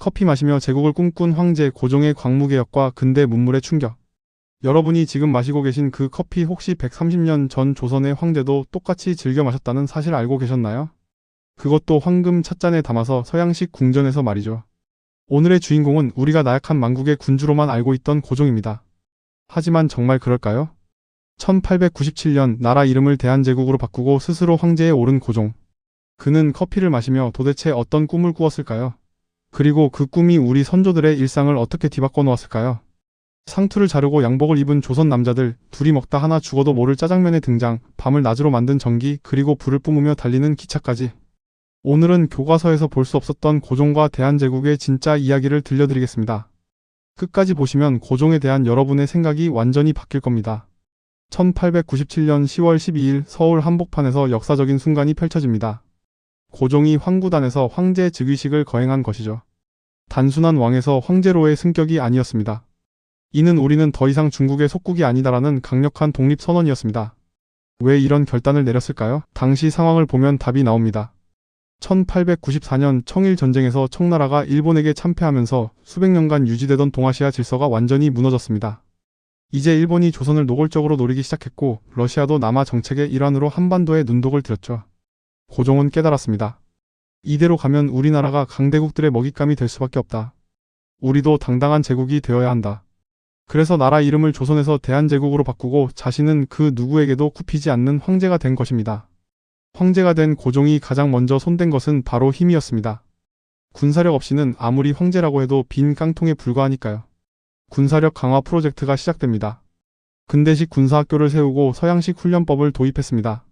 커피 마시며 제국을 꿈꾼 황제 고종의 광무개혁과 근대 문물의 충격. 여러분이 지금 마시고 계신 그 커피 혹시 130년 전 조선의 황제도 똑같이 즐겨 마셨다는 사실 알고 계셨나요? 그것도 황금 찻잔에 담아서 서양식 궁전에서 말이죠. 오늘의 주인공은 우리가 나약한 만국의 군주로만 알고 있던 고종입니다. 하지만 정말 그럴까요? 1897년 나라 이름을 대한제국으로 바꾸고 스스로 황제에 오른 고종. 그는 커피를 마시며 도대체 어떤 꿈을 꾸었을까요? 그리고 그 꿈이 우리 선조들의 일상을 어떻게 뒤바꿔 놓았을까요? 상투를 자르고 양복을 입은 조선 남자들, 둘이 먹다 하나 죽어도 모를 짜장면의 등장, 밤을 낮으로 만든 전기, 그리고 불을 뿜으며 달리는 기차까지. 오늘은 교과서에서 볼 수 없었던 고종과 대한제국의 진짜 이야기를 들려드리겠습니다. 끝까지 보시면 고종에 대한 여러분의 생각이 완전히 바뀔 겁니다. 1897년 10월 12일 서울 한복판에서 역사적인 순간이 펼쳐집니다. 고종이 황구단에서 황제 즉위식을 거행한 것이죠. 단순한 왕에서 황제로의 승격이 아니었습니다. 이는 우리는 더 이상 중국의 속국이 아니다라는 강력한 독립선언이었습니다. 왜 이런 결단을 내렸을까요? 당시 상황을 보면 답이 나옵니다. 1894년 청일전쟁에서 청나라가 일본에게 참패하면서 수백 년간 유지되던 동아시아 질서가 완전히 무너졌습니다. 이제 일본이 조선을 노골적으로 노리기 시작했고 러시아도 남하 정책의 일환으로 한반도에 눈독을 들였죠. 고종은 깨달았습니다. 이대로 가면 우리나라가 강대국들의 먹잇감이 될 수밖에 없다. 우리도 당당한 제국이 되어야 한다. 그래서 나라 이름을 조선에서 대한제국으로 바꾸고 자신은 그 누구에게도 굽히지 않는 황제가 된 것입니다. 황제가 된 고종이 가장 먼저 손댄 것은 바로 힘이었습니다. 군사력 없이는 아무리 황제라고 해도 빈 깡통에 불과하니까요. 군사력 강화 프로젝트가 시작됩니다. 근대식 군사학교를 세우고 서양식 훈련법을 도입했습니다.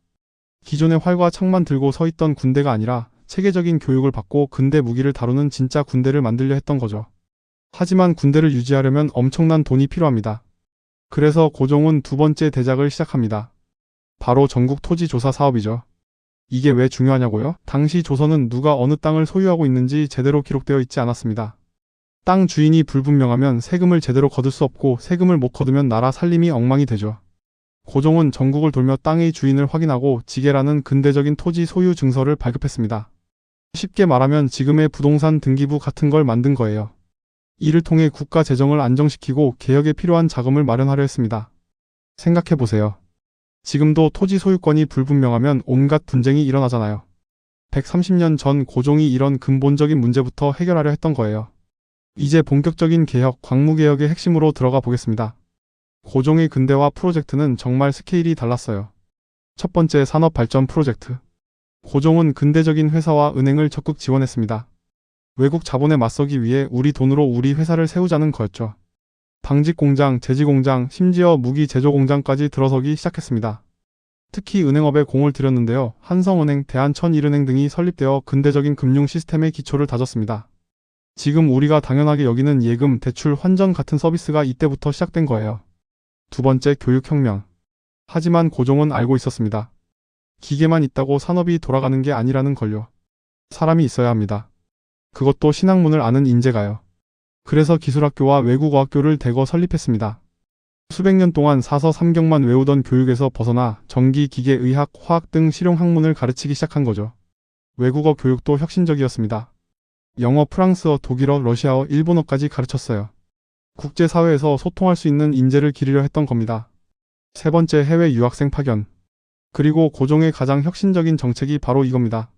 기존의 활과 창만 들고 서 있던 군대가 아니라 체계적인 교육을 받고 근대 무기를 다루는 진짜 군대를 만들려 했던 거죠. 하지만 군대를 유지하려면 엄청난 돈이 필요합니다. 그래서 고종은 두 번째 대작을 시작합니다. 바로 전국 토지 조사 사업이죠. 이게 왜 중요하냐고요? 당시 조선은 누가 어느 땅을 소유하고 있는지 제대로 기록되어 있지 않았습니다. 땅 주인이 불분명하면 세금을 제대로 거둘 수 없고 세금을 못 거두면 나라 살림이 엉망이 되죠. 고종은 전국을 돌며 땅의 주인을 확인하고 지계라는 근대적인 토지 소유 증서를 발급했습니다. 쉽게 말하면 지금의 부동산 등기부 같은 걸 만든 거예요. 이를 통해 국가 재정을 안정시키고 개혁에 필요한 자금을 마련하려 했습니다. 생각해보세요. 지금도 토지 소유권이 불분명하면 온갖 분쟁이 일어나잖아요. 130년 전 고종이 이런 근본적인 문제부터 해결하려 했던 거예요. 이제 본격적인 개혁, 광무개혁의 핵심으로 들어가 보겠습니다. 고종의 근대화 프로젝트는 정말 스케일이 달랐어요. 첫 번째 산업발전 프로젝트. 고종은 근대적인 회사와 은행을 적극 지원했습니다. 외국 자본에 맞서기 위해 우리 돈으로 우리 회사를 세우자는 거였죠. 방직공장, 제지공장, 심지어 무기 제조공장까지 들어서기 시작했습니다. 특히 은행업에 공을 들였는데요. 한성은행, 대한천일은행 등이 설립되어 근대적인 금융 시스템의 기초를 다졌습니다. 지금 우리가 당연하게 여기는 예금, 대출, 환전 같은 서비스가 이때부터 시작된 거예요. 두 번째 교육혁명. 하지만 고종은 알고 있었습니다. 기계만 있다고 산업이 돌아가는 게 아니라는 걸요. 사람이 있어야 합니다. 그것도 신학문을 아는 인재가요. 그래서 기술학교와 외국어학교를 대거 설립했습니다. 수백 년 동안 사서 삼경만 외우던 교육에서 벗어나 전기, 기계, 의학, 화학 등 실용학문을 가르치기 시작한 거죠. 외국어 교육도 혁신적이었습니다. 영어, 프랑스어, 독일어, 러시아어, 일본어까지 가르쳤어요. 국제사회에서 소통할 수 있는 인재를 기르려 했던 겁니다. 세 번째 해외 유학생 파견. 그리고 고종의 가장 혁신적인 정책이 바로 이겁니다.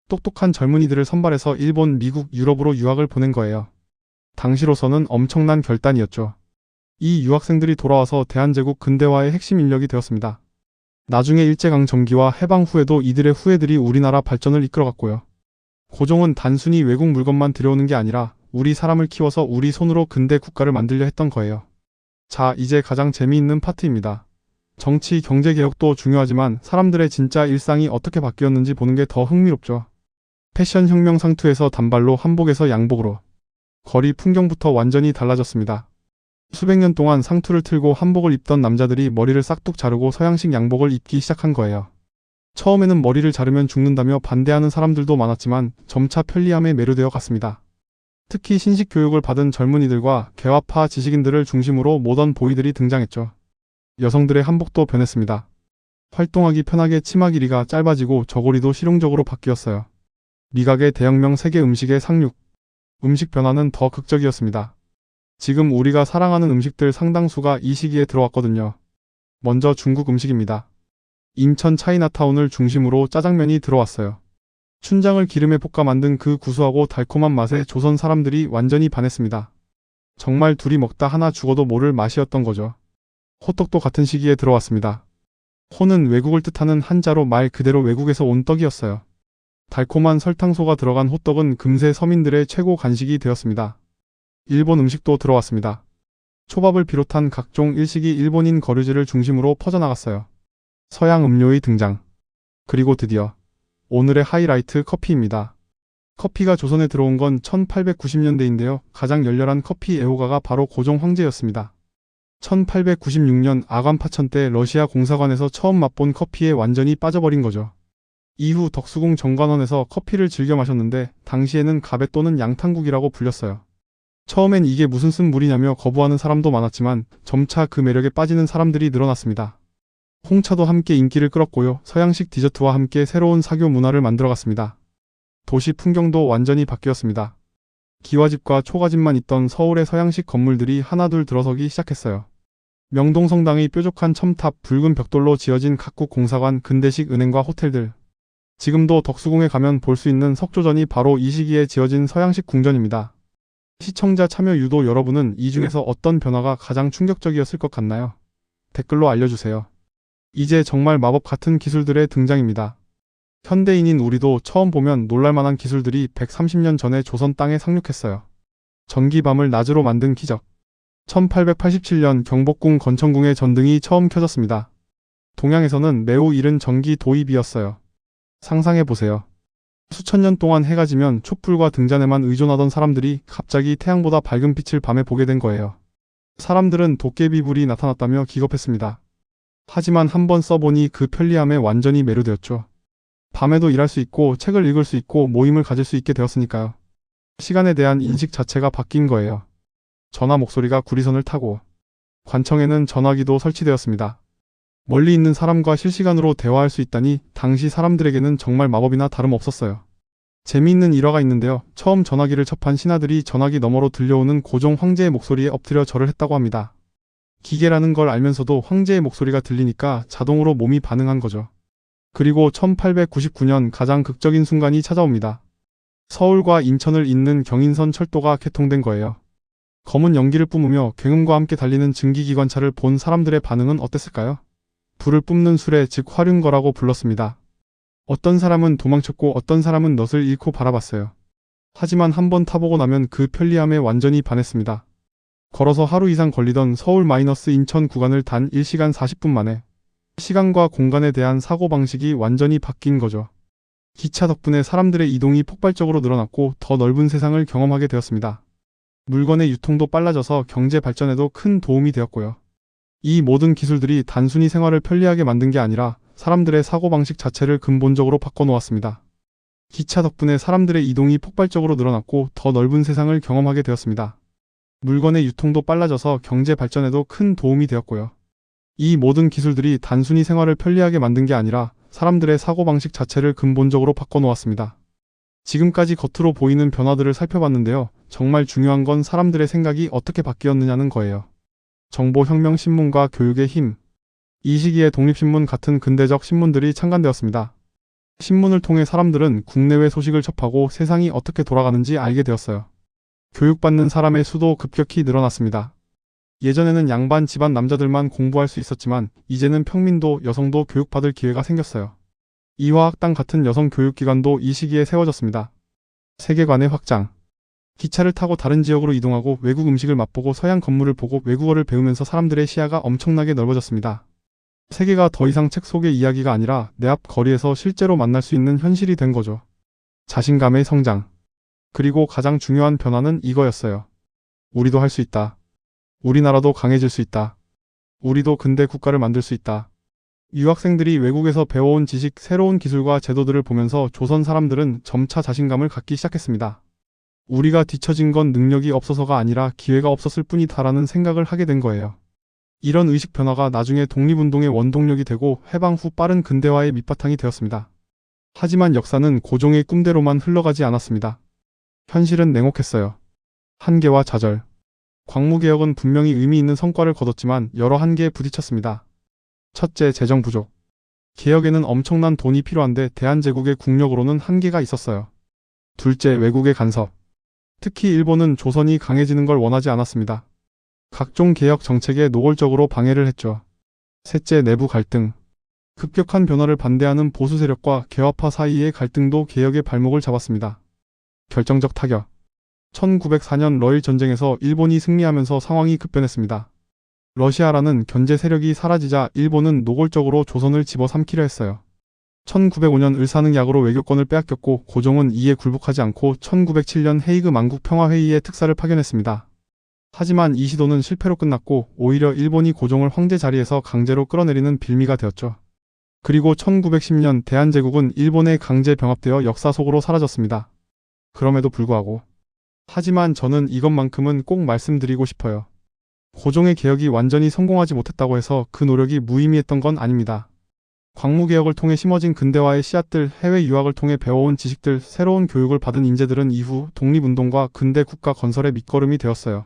똑똑한 젊은이들을 선발해서 일본, 미국, 유럽으로 유학을 보낸 거예요. 당시로서는 엄청난 결단이었죠. 이 유학생들이 돌아와서 대한제국 근대화의 핵심 인력이 되었습니다. 나중에 일제강점기와 해방 후에도 이들의 후예들이 우리나라 발전을 이끌어갔고요. 고종은 단순히 외국 물건만 들여오는 게 아니라 우리 사람을 키워서 우리 손으로 근대 국가를 만들려 했던 거예요. 자, 이제 가장 재미있는 파트입니다. 정치, 경제 개혁도 중요하지만 사람들의 진짜 일상이 어떻게 바뀌었는지 보는 게 더 흥미롭죠. 패션 혁명 상투에서 단발로, 한복에서 양복으로. 거리 풍경부터 완전히 달라졌습니다. 수백 년 동안 상투를 틀고 한복을 입던 남자들이 머리를 싹둑 자르고 서양식 양복을 입기 시작한 거예요. 처음에는 머리를 자르면 죽는다며 반대하는 사람들도 많았지만 점차 편리함에 매료되어 갔습니다. 특히 신식 교육을 받은 젊은이들과 개화파 지식인들을 중심으로 모던 보이들이 등장했죠. 여성들의 한복도 변했습니다. 활동하기 편하게 치마 길이가 짧아지고 저고리도 실용적으로 바뀌었어요. 미각의 대혁명, 세계 음식의 상륙. 음식 변화는 더 극적이었습니다. 지금 우리가 사랑하는 음식들 상당수가 이 시기에 들어왔거든요. 먼저 중국 음식입니다. 인천 차이나타운을 중심으로 짜장면이 들어왔어요. 춘장을 기름에 볶아 만든 그 구수하고 달콤한 맛에 조선 사람들이 완전히 반했습니다. 정말 둘이 먹다 하나 죽어도 모를 맛이었던 거죠. 호떡도 같은 시기에 들어왔습니다. 호는 외국을 뜻하는 한자로 말 그대로 외국에서 온 떡이었어요. 달콤한 설탕소가 들어간 호떡은 금세 서민들의 최고 간식이 되었습니다. 일본 음식도 들어왔습니다. 초밥을 비롯한 각종 일식이 일본인 거류지를 중심으로 퍼져나갔어요. 서양 음료의 등장. 그리고 드디어 오늘의 하이라이트 커피입니다. 커피가 조선에 들어온 건 1890년대인데요. 가장 열렬한 커피 애호가가 바로 고종 황제였습니다. 1896년 아관파천 때 러시아 공사관에서 처음 맛본 커피에 완전히 빠져버린 거죠. 이후 덕수궁 정관원에서 커피를 즐겨 마셨는데 당시에는 가베 또는 양탕국이라고 불렸어요. 처음엔 이게 무슨 쓴 물이냐며 거부하는 사람도 많았지만 점차 그 매력에 빠지는 사람들이 늘어났습니다. 홍차도 함께 인기를 끌었고요. 서양식 디저트와 함께 새로운 사교 문화를 만들어갔습니다. 도시 풍경도 완전히 바뀌었습니다. 기와집과 초가집만 있던 서울의 서양식 건물들이 하나둘 들어서기 시작했어요. 명동성당의 뾰족한 첨탑, 붉은 벽돌로 지어진 각국 공사관, 근대식 은행과 호텔들. 지금도 덕수궁에 가면 볼 수 있는 석조전이 바로 이 시기에 지어진 서양식 궁전입니다. 시청자 참여 유도 여러분은 이 중에서 어떤 변화가 가장 충격적이었을 것 같나요? 댓글로 알려주세요. 이제 정말 마법 같은 기술들의 등장입니다. 현대인인 우리도 처음 보면 놀랄만한 기술들이 130년 전에 조선 땅에 상륙했어요. 전기밤을 낮으로 만든 기적. 1887년 경복궁 건천궁의 전등이 처음 켜졌습니다. 동양에서는 매우 이른 전기 도입이었어요. 상상해보세요. 수천 년 동안 해가 지면 촛불과 등잔에만 의존하던 사람들이 갑자기 태양보다 밝은 빛을 밤에 보게 된 거예요. 사람들은 도깨비불이 나타났다며 기겁했습니다. 하지만 한번 써보니 그 편리함에 완전히 매료되었죠. 밤에도 일할 수 있고 책을 읽을 수 있고 모임을 가질 수 있게 되었으니까요. 시간에 대한 인식 자체가 바뀐 거예요. 전화 목소리가 구리선을 타고 관청에는 전화기도 설치되었습니다. 멀리 있는 사람과 실시간으로 대화할 수 있다니 당시 사람들에게는 정말 마법이나 다름없었어요. 재미있는 일화가 있는데요. 처음 전화기를 접한 신하들이 전화기 너머로 들려오는 고종 황제의 목소리에 엎드려 절을 했다고 합니다. 기계라는 걸 알면서도 황제의 목소리가 들리니까 자동으로 몸이 반응한 거죠. 그리고 1899년 가장 극적인 순간이 찾아옵니다. 서울과 인천을 잇는 경인선 철도가 개통된 거예요. 검은 연기를 뿜으며 굉음과 함께 달리는 증기기관차를 본 사람들의 반응은 어땠을까요? 불을 뿜는 수레, 즉 화륜거라고 불렀습니다. 어떤 사람은 도망쳤고 어떤 사람은 넛을 잃고 바라봤어요. 하지만 한번 타보고 나면 그 편리함에 완전히 반했습니다. 걸어서 하루 이상 걸리던 서울-인천 구간을 단 1시간 40분 만에 시간과 공간에 대한 사고방식이 완전히 바뀐 거죠. 기차 덕분에 사람들의 이동이 폭발적으로 늘어났고 더 넓은 세상을 경험하게 되었습니다. 물건의 유통도 빨라져서 경제 발전에도 큰 도움이 되었고요. 이 모든 기술들이 단순히 생활을 편리하게 만든 게 아니라 사람들의 사고방식 자체를 근본적으로 바꿔놓았습니다. 기차 덕분에 사람들의 이동이 폭발적으로 늘어났고 더 넓은 세상을 경험하게 되었습니다. 물건의 유통도 빨라져서 경제 발전에도 큰 도움이 되었고요. 이 모든 기술들이 단순히 생활을 편리하게 만든 게 아니라 사람들의 사고방식 자체를 근본적으로 바꿔놓았습니다. 지금까지 겉으로 보이는 변화들을 살펴봤는데요. 정말 중요한 건 사람들의 생각이 어떻게 바뀌었느냐는 거예요. 정보혁명 신문과 교육의 힘. 이 시기에 독립신문 같은 근대적 신문들이 창간되었습니다. 신문을 통해 사람들은 국내외 소식을 접하고 세상이 어떻게 돌아가는지 알게 되었어요. 교육받는 사람의 수도 급격히 늘어났습니다. 예전에는 양반 집안 남자들만 공부할 수 있었지만 이제는 평민도 여성도 교육받을 기회가 생겼어요. 이화학당 같은 여성 교육기관도 이 시기에 세워졌습니다. 세계관의 확장. 기차를 타고 다른 지역으로 이동하고 외국 음식을 맛보고 서양 건물을 보고 외국어를 배우면서 사람들의 시야가 엄청나게 넓어졌습니다. 세계가 더 이상 책 속의 이야기가 아니라 내 앞 거리에서 실제로 만날 수 있는 현실이 된 거죠. 자신감의 성장. 그리고 가장 중요한 변화는 이거였어요. 우리도 할 수 있다. 우리나라도 강해질 수 있다. 우리도 근대 국가를 만들 수 있다. 유학생들이 외국에서 배워온 지식, 새로운 기술과 제도들을 보면서 조선 사람들은 점차 자신감을 갖기 시작했습니다. 우리가 뒤처진 건 능력이 없어서가 아니라 기회가 없었을 뿐이다라는 생각을 하게 된 거예요. 이런 의식 변화가 나중에 독립운동의 원동력이 되고 해방 후 빠른 근대화의 밑바탕이 되었습니다. 하지만 역사는 고종의 꿈대로만 흘러가지 않았습니다. 현실은 냉혹했어요. 한계와 좌절. 광무개혁은 분명히 의미 있는 성과를 거뒀지만 여러 한계에 부딪혔습니다. 첫째, 재정 부족. 개혁에는 엄청난 돈이 필요한데 대한제국의 국력으로는 한계가 있었어요. 둘째, 외국의 간섭. 특히 일본은 조선이 강해지는 걸 원하지 않았습니다. 각종 개혁 정책에 노골적으로 방해를 했죠. 셋째, 내부 갈등. 급격한 변화를 반대하는 보수 세력과 개화파 사이의 갈등도 개혁의 발목을 잡았습니다. 결정적 타격. 1904년 러일 전쟁에서 일본이 승리하면서 상황이 급변했습니다. 러시아라는 견제 세력이 사라지자 일본은 노골적으로 조선을 집어삼키려 했어요. 1905년 을사능약으로 외교권을 빼앗겼고 고종은 이에 굴복하지 않고 1907년 헤이그 만국평화회의에 특사를 파견했습니다. 하지만 이 시도는 실패로 끝났고 오히려 일본이 고종을 황제 자리에서 강제로 끌어내리는 빌미가 되었죠. 그리고 1910년 대한제국은 일본에 강제 병합되어 역사 속으로 사라졌습니다. 그럼에도 불구하고 하지만 저는 이것만큼은 꼭 말씀드리고 싶어요. 고종의 개혁이 완전히 성공하지 못했다고 해서 그 노력이 무의미했던 건 아닙니다. 광무개혁을 통해 심어진 근대화의 씨앗들, 해외 유학을 통해 배워온 지식들, 새로운 교육을 받은 인재들은 이후 독립운동과 근대 국가 건설의 밑거름이 되었어요.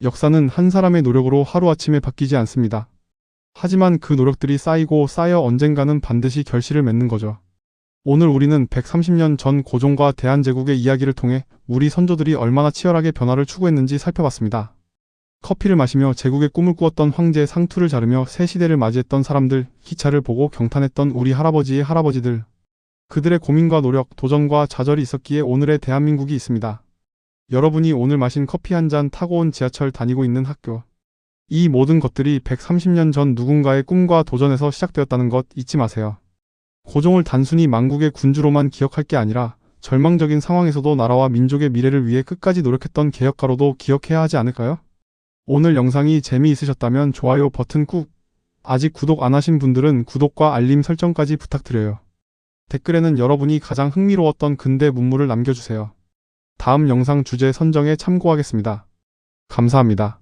역사는 한 사람의 노력으로 하루아침에 바뀌지 않습니다. 하지만 그 노력들이 쌓이고 쌓여 언젠가는 반드시 결실을 맺는 거죠. 오늘 우리는 130년 전 고종과 대한제국의 이야기를 통해 우리 선조들이 얼마나 치열하게 변화를 추구했는지 살펴봤습니다. 커피를 마시며 제국의 꿈을 꾸었던 황제의 상투를 자르며 새 시대를 맞이했던 사람들, 기차를 보고 경탄했던 우리 할아버지의 할아버지들. 그들의 고민과 노력, 도전과 좌절이 있었기에 오늘의 대한민국이 있습니다. 여러분이 오늘 마신 커피 한 잔, 타고 온 지하철, 다니고 있는 학교. 이 모든 것들이 130년 전 누군가의 꿈과 도전에서 시작되었다는 것 잊지 마세요. 고종을 단순히 망국의 군주로만 기억할 게 아니라 절망적인 상황에서도 나라와 민족의 미래를 위해 끝까지 노력했던 개혁가로도 기억해야 하지 않을까요? 오늘 영상이 재미있으셨다면 좋아요 버튼 꾹, 아직 구독 안 하신 분들은 구독과 알림 설정까지 부탁드려요. 댓글에는 여러분이 가장 흥미로웠던 근대 문물을 남겨주세요. 다음 영상 주제 선정에 참고하겠습니다. 감사합니다.